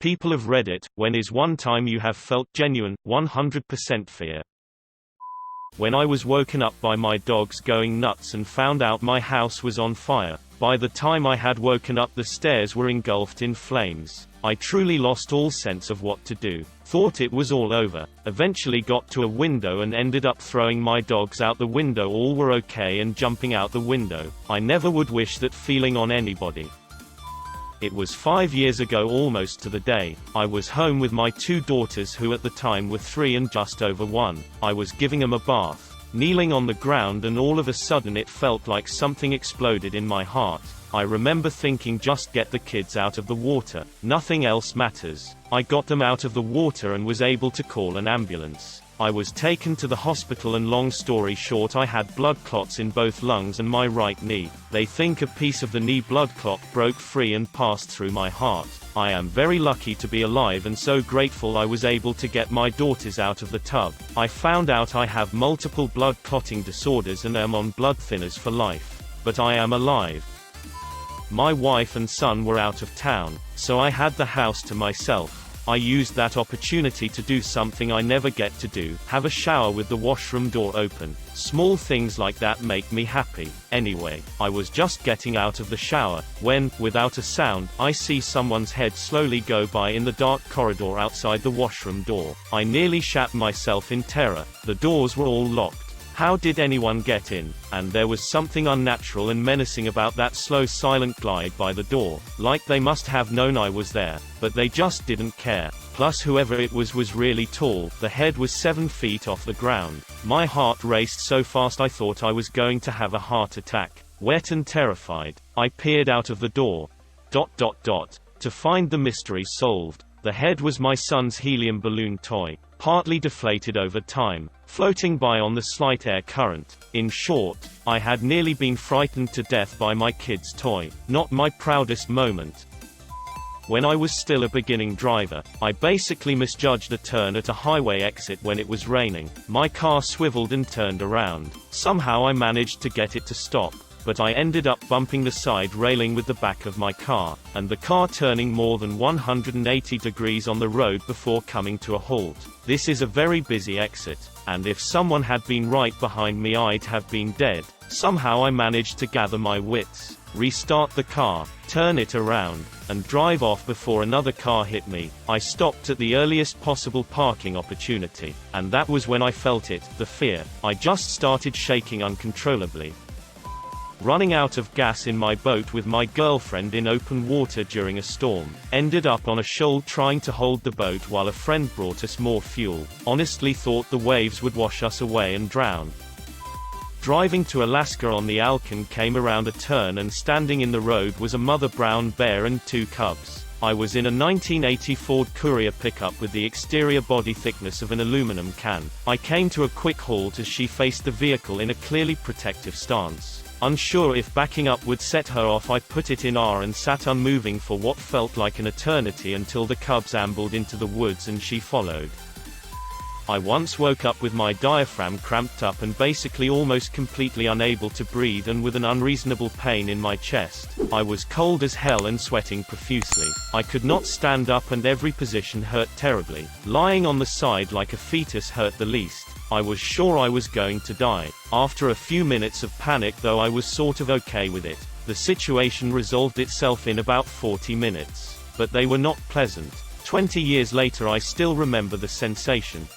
People of Reddit, when is one time you have felt genuine, 100% fear? When I was woken up by my dogs going nuts and found out my house was on fire. By the time I had woken up, the stairs were engulfed in flames. I truly lost all sense of what to do. Thought it was all over. Eventually got to a window and ended up throwing my dogs out the window. All were okay and jumping out the window. I never would wish that feeling on anybody. It was 5 years ago, almost to the day. I was home with my 2 daughters who at the time were 3 and just over 1. I was giving them a bath, kneeling on the ground, and all of a sudden it felt like something exploded in my heart. I remember thinking, just get the kids out of the water. Nothing else matters. I got them out of the water and was able to call an ambulance. I was taken to the hospital and long story short, I had blood clots in both lungs and my right knee. They think a piece of the knee blood clot broke free and passed through my heart. I am very lucky to be alive and so grateful I was able to get my daughters out of the tub. I found out I have multiple blood clotting disorders and am on blood thinners for life. But I am alive. My wife and son were out of town, so I had the house to myself. I used that opportunity to do something I never get to do, have a shower with the washroom door open. Small things like that make me happy. Anyway, I was just getting out of the shower, when, without a sound, I see someone's head slowly go by in the dark corridor outside the washroom door. I nearly shat myself in terror. The doors were all locked. How did anyone get in? And there was something unnatural and menacing about that slow silent glide by the door, like they must have known I was there, but they just didn't care. Plus whoever it was really tall. The head was 7 feet off the ground. My heart raced so fast I thought I was going to have a heart attack. Wet and terrified, I peered out of the door. To find the mystery solved. The head was my son's helium balloon toy, partly deflated over time, floating by on the slight air current. In short, I had nearly been frightened to death by my kid's toy. Not my proudest moment. When I was still a beginning driver, I basically misjudged a turn at a highway exit when it was raining. My car swiveled and turned around. Somehow I managed to get it to stop, but I ended up bumping the side railing with the back of my car, and the car turning more than 180 degrees on the road before coming to a halt. This is a very busy exit, and if someone had been right behind me I'd have been dead. Somehow I managed to gather my wits, restart the car, turn it around, and drive off before another car hit me. I stopped at the earliest possible parking opportunity, and that was when I felt it, the fear. I just started shaking uncontrollably. Running out of gas in my boat with my girlfriend in open water during a storm. Ended up on a shoal trying to hold the boat while a friend brought us more fuel. Honestly thought the waves would wash us away and drown. Driving to Alaska on the Alcan, came around a turn and standing in the road was a mother brown bear and 2 cubs. I was in a 1980 Ford Courier pickup with the exterior body thickness of an aluminum can. I came to a quick halt as she faced the vehicle in a clearly protective stance. Unsure if backing up would set her off, I put it in R and sat unmoving for what felt like an eternity until the cubs ambled into the woods and she followed. I once woke up with my diaphragm cramped up and basically almost completely unable to breathe and with an unreasonable pain in my chest. I was cold as hell and sweating profusely. I could not stand up and every position hurt terribly. Lying on the side like a fetus hurt the least. I was sure I was going to die. After a few minutes of panic though, I was sort of okay with it. The situation resolved itself in about 40 minutes. But they were not pleasant. 20 years later I still remember the sensation.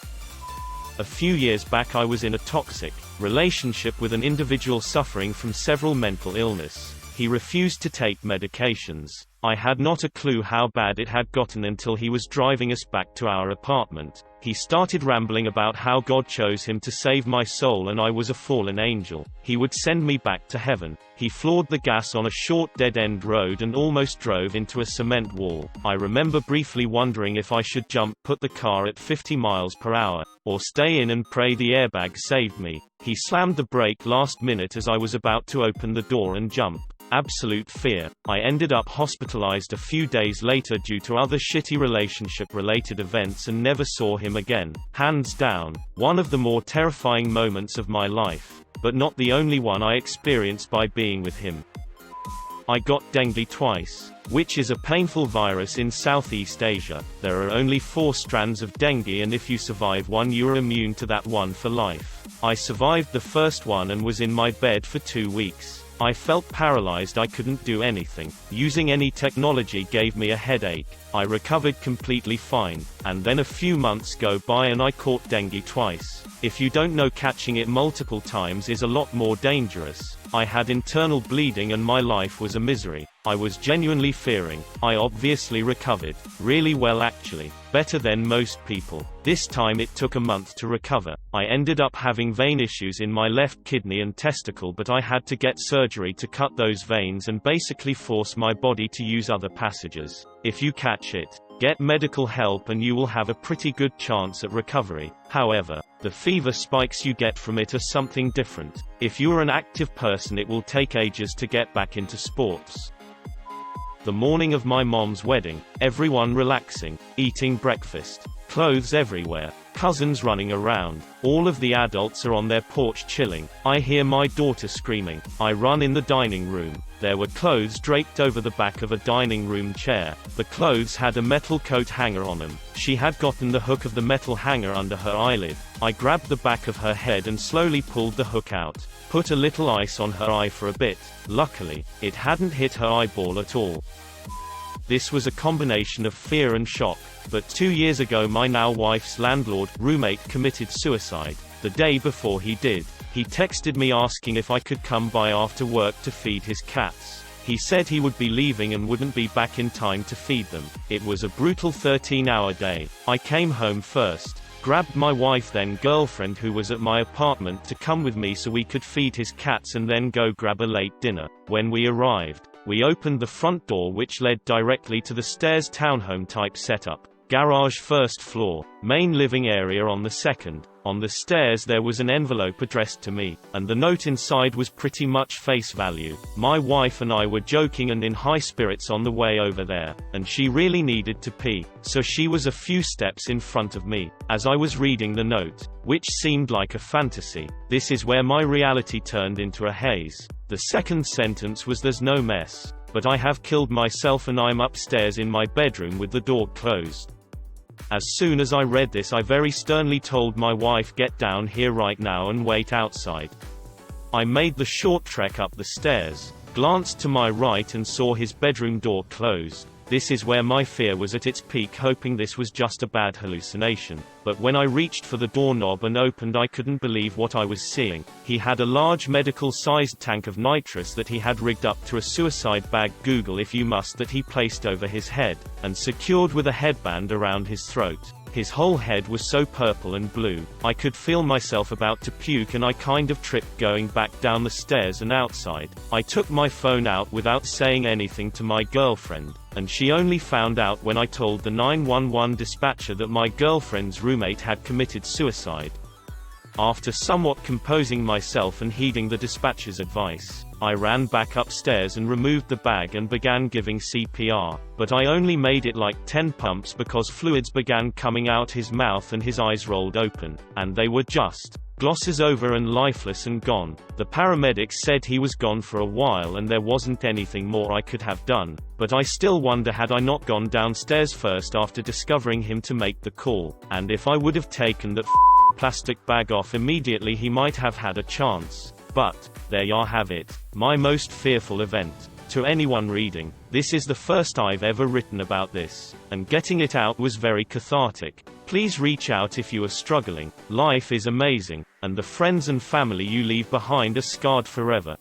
A few years back I was in a toxic relationship with an individual suffering from several mental illness. He refused to take medications. I had not a clue how bad it had gotten until he was driving us back to our apartment. He started rambling about how God chose him to save my soul and I was a fallen angel. He would send me back to heaven. He floored the gas on a short dead-end road and almost drove into a cement wall. I remember briefly wondering if I should put the car at 50 miles per hour, or stay in and pray the airbag saved me. He slammed the brake last minute as I was about to open the door and jump. Absolute fear. I ended up hospitalized a few days later due to other shitty relationship-related events and never saw him again. Hands down, one of the more terrifying moments of my life, but not the only one I experienced by being with him. I got dengue twice, which is a painful virus in Southeast Asia. There are only 4 strands of dengue, and if you survive one, you are immune to that one for life. I survived the first one and was in my bed for 2 weeks. I felt paralyzed, I couldn't do anything. Using any technology gave me a headache. I recovered completely fine, and then a few months go by and I caught dengue twice. If you don't know, catching it multiple times is a lot more dangerous. I had internal bleeding and my life was a misery. I was genuinely fearing. I obviously recovered. Really well actually. Better than most people. This time it took a month to recover. I ended up having vein issues in my left kidney and testicle, but I had to get surgery to cut those veins and basically force my body to use other passages. If you catch it, get medical help and you will have a pretty good chance at recovery. However, the fever spikes you get from it are something different. If you are an active person, it will take ages to get back into sports. The morning of my mom's wedding, everyone relaxing, eating breakfast, clothes everywhere, cousins running around, all of the adults are on their porch chilling. I hear my daughter screaming. I run in the dining room. There were clothes draped over the back of a dining room chair. The clothes had a metal coat hanger on them. She had gotten the hook of the metal hanger under her eyelid. I grabbed the back of her head and slowly pulled the hook out. Put a little ice on her eye for a bit. Luckily, it hadn't hit her eyeball at all. This was a combination of fear and shock. But 2 years ago, my now wife's landlord, roommate, committed suicide. The day before he did, he texted me asking if I could come by after work to feed his cats. He said he would be leaving and wouldn't be back in time to feed them. It was a brutal 13-hour day. I came home first, grabbed my wife then girlfriend who was at my apartment to come with me so we could feed his cats and then go grab a late dinner. When we arrived, we opened the front door, which led directly to the stairs, townhome type setup. Garage first floor, main living area on the second. On the stairs there was an envelope addressed to me, and the note inside was pretty much face value. My wife and I were joking and in high spirits on the way over there, and she really needed to pee, so she was a few steps in front of me. As I was reading the note, which seemed like a fantasy, this is where my reality turned into a haze. The second sentence was, "There's no mess, but I have killed myself and I'm upstairs in my bedroom with the door closed." As soon as I read this, I very sternly told my wife, "Get down here right now and wait outside." I made the short trek up the stairs, glanced to my right and saw his bedroom door closed. This is where my fear was at its peak, hoping this was just a bad hallucination. But when I reached for the doorknob and opened, I couldn't believe what I was seeing. He had a large medical-sized tank of nitrous that he had rigged up to a suicide bag, Google if you must, that he placed over his head, and secured with a headband around his throat. His whole head was so purple and blue, I could feel myself about to puke, and I kind of tripped going back down the stairs and outside. I took my phone out without saying anything to my girlfriend, and she only found out when I told the 911 dispatcher that my girlfriend's roommate had committed suicide. After somewhat composing myself and heeding the dispatcher's advice, I ran back upstairs and removed the bag and began giving CPR, but I only made it like 10 pumps because fluids began coming out his mouth and his eyes rolled open, and they were just glosses over and lifeless and gone. The paramedics said he was gone for a while and there wasn't anything more I could have done, but I still wonder, had I not gone downstairs first after discovering him to make the call, and if I would have taken that plastic bag off immediately, he might have had a chance. But there you have it, my most fearful event. To anyone reading, this is the first I've ever written about this, and getting it out was very cathartic. Please reach out if you are struggling. Life is amazing, and the friends and family you leave behind are scarred forever.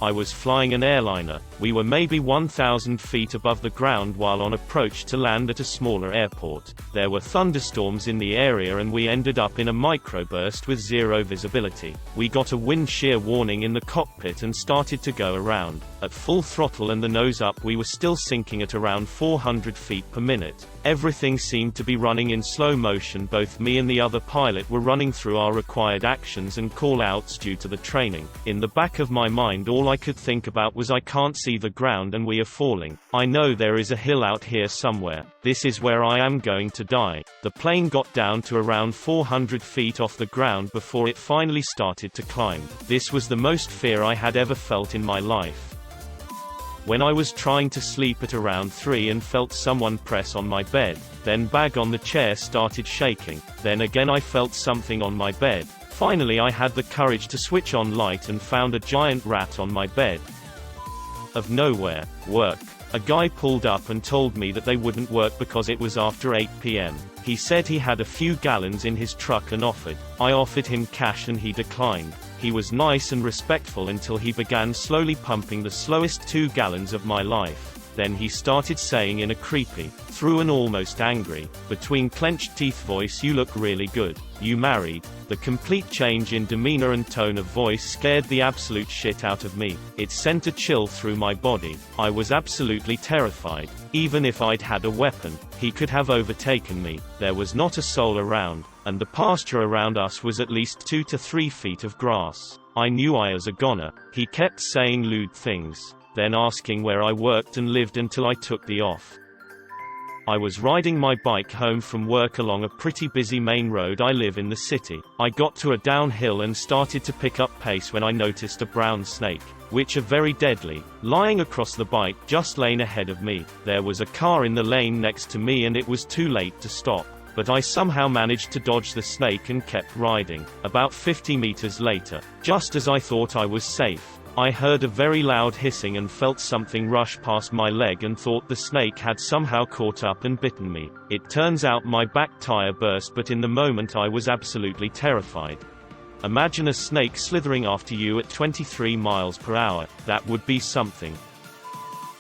I was flying an airliner. We were maybe 1,000 feet above the ground while on approach to land at a smaller airport. There were thunderstorms in the area and we ended up in a microburst with zero visibility. We got a wind shear warning in the cockpit and started to go around. At full throttle and the nose up, we were still sinking at around 400 feet per minute. Everything seemed to be running in slow motion. Both me and the other pilot were running through our required actions and call-outs due to the training. In the back of my mind, all I could think about was, I can't see the ground and we are falling. I know there is a hill out here somewhere. This is where I am going to die. The plane got down to around 400 feet off the ground before it finally started to climb. This was the most fear I had ever felt in my life. When I was trying to sleep at around 3 and felt someone press on my bed, then bag on the chair started shaking, then again I felt something on my bed. Finally I had the courage to switch on light and found a giant rat on my bed. Of nowhere, work. A guy pulled up and told me that they wouldn't work because it was after 8 p.m. He said he had a few gallons in his truck and offered. I offered him cash and he declined. He was nice and respectful until he began slowly pumping the slowest 2 gallons of my life. Then he started saying in a creepy, through and almost angry, between clenched teeth voice, "You look really good. You married?" The complete change in demeanor and tone of voice scared the absolute shit out of me. It sent a chill through my body. I was absolutely terrified. Even if I'd had a weapon, he could have overtaken me. There was not a soul around, and the pasture around us was at least 2 to 3 feet of grass. I knew I was a goner. He kept saying lewd things, then asking where I worked and lived until I took the off. I was riding my bike home from work along a pretty busy main road. I live in the city. I got to a downhill and started to pick up pace when I noticed a brown snake, which are very deadly, lying across the bike just lane ahead of me. There was a car in the lane next to me and it was too late to stop, but I somehow managed to dodge the snake and kept riding. About 50 meters later, just as I thought I was safe, I heard a very loud hissing and felt something rush past my leg and thought the snake had somehow caught up and bitten me. It turns out my back tire burst, but in the moment I was absolutely terrified. Imagine a snake slithering after you at 23 miles per hour. That would be something.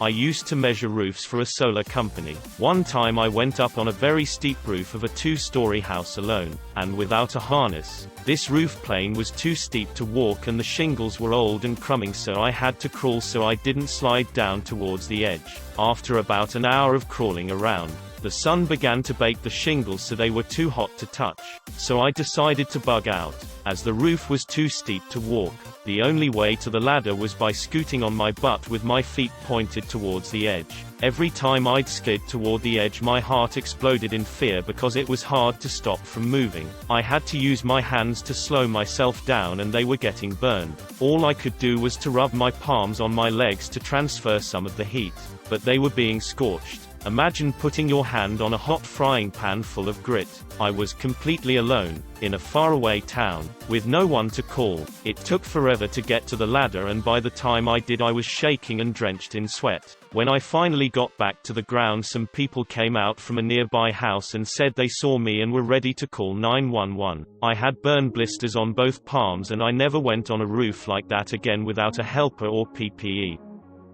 I used to measure roofs for a solar company. One time I went up on a very steep roof of a 2-story house alone, and without a harness. This roof plane was too steep to walk and the shingles were old and crumbling, so I had to crawl so I didn't slide down towards the edge. After about an hour of crawling around, the sun began to bake the shingles so they were too hot to touch. So I decided to bug out. As the roof was too steep to walk, the only way to the ladder was by scooting on my butt with my feet pointed towards the edge. Every time I'd skid toward the edge, my heart exploded in fear because it was hard to stop from moving. I had to use my hands to slow myself down and they were getting burned. All I could do was to rub my palms on my legs to transfer some of the heat, but they were being scorched. Imagine putting your hand on a hot frying pan full of grit. I was completely alone, in a faraway town, with no one to call. It took forever to get to the ladder, and by the time I did I was shaking and drenched in sweat. When I finally got back to the ground, some people came out from a nearby house and said they saw me and were ready to call 911. I had burn blisters on both palms and I never went on a roof like that again without a helper or PPE.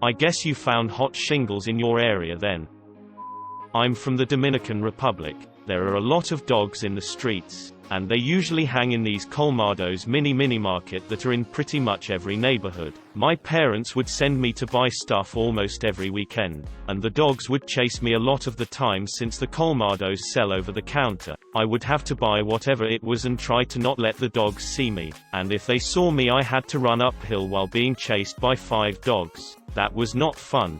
I guess you found hot shingles in your area then. I'm from the Dominican Republic. There are a lot of dogs in the streets, and they usually hang in these colmados mini market that are in pretty much every neighborhood. My parents would send me to buy stuff almost every weekend, and the dogs would chase me a lot of the time since the colmados sell over the counter. I would have to buy whatever it was and try to not let the dogs see me, and if they saw me I had to run uphill while being chased by 5 dogs. That was not fun.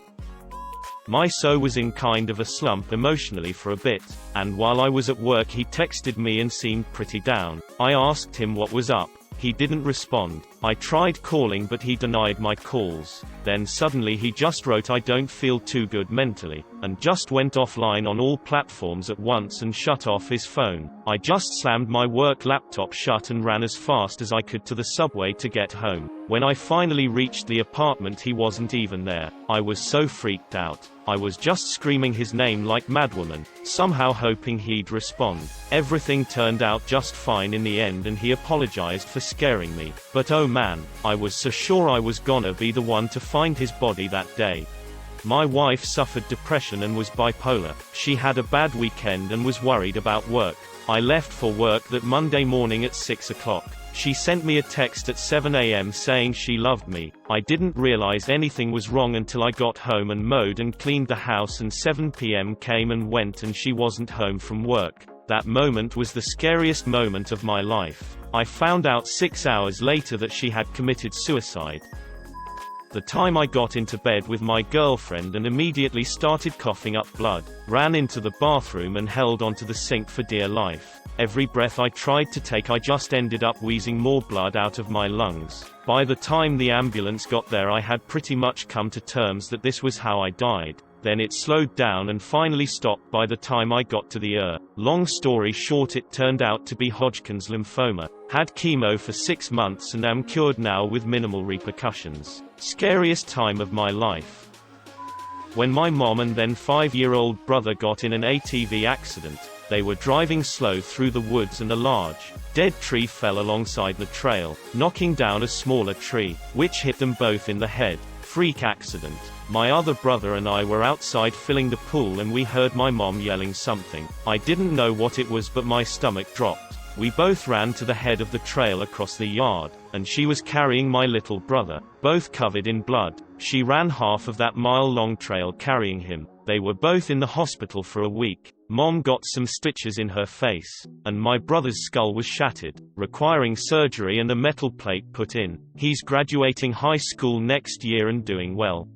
My so was in kind of a slump emotionally for a bit, and while I was at work he texted me and seemed pretty down. I asked him what was up. He didn't respond. I tried calling but he denied my calls. Then suddenly he just wrote "I don't feel too good mentally," and just went offline on all platforms at once and shut off his phone. I just slammed my work laptop shut and ran as fast as I could to the subway to get home. When I finally reached the apartment he wasn't even there. I was so freaked out. I was just screaming his name like madwoman, somehow hoping he'd respond. Everything turned out just fine in the end and he apologized for scaring me. But oh man, I was so sure I was gonna be the one to find his body that day. My wife suffered depression and was bipolar. She had a bad weekend and was worried about work. I left for work that Monday morning at 6 o'clock. She sent me a text at 7 a.m. saying she loved me. I didn't realize anything was wrong until I got home and mowed and cleaned the house, and 7 p.m. came and went and she wasn't home from work. That moment was the scariest moment of my life. I found out 6 hours later that she had committed suicide. The time I got into bed with my girlfriend and immediately started coughing up blood, ran into the bathroom and held onto the sink for dear life. Every breath I tried to take I just ended up wheezing more blood out of my lungs. By the time the ambulance got there I had pretty much come to terms that this was how I died. Then it slowed down and finally stopped by the time I got to the ER. Long story short, it turned out to be Hodgkin's lymphoma. Had chemo for 6 months and am cured now with minimal repercussions. Scariest time of my life. When my mom and then 5-year-old brother got in an ATV accident. They were driving slow through the woods and a large, dead tree fell alongside the trail, knocking down a smaller tree, which hit them both in the head. Freak accident. My other brother and I were outside filling the pool and we heard my mom yelling something. I didn't know what it was but my stomach dropped. We both ran to the head of the trail across the yard, and she was carrying my little brother, both covered in blood. She ran half of that mile-long trail carrying him. They were both in the hospital for a week. Mom got some stitches in her face, and my brother's skull was shattered, requiring surgery and a metal plate put in. He's graduating high school next year and doing well.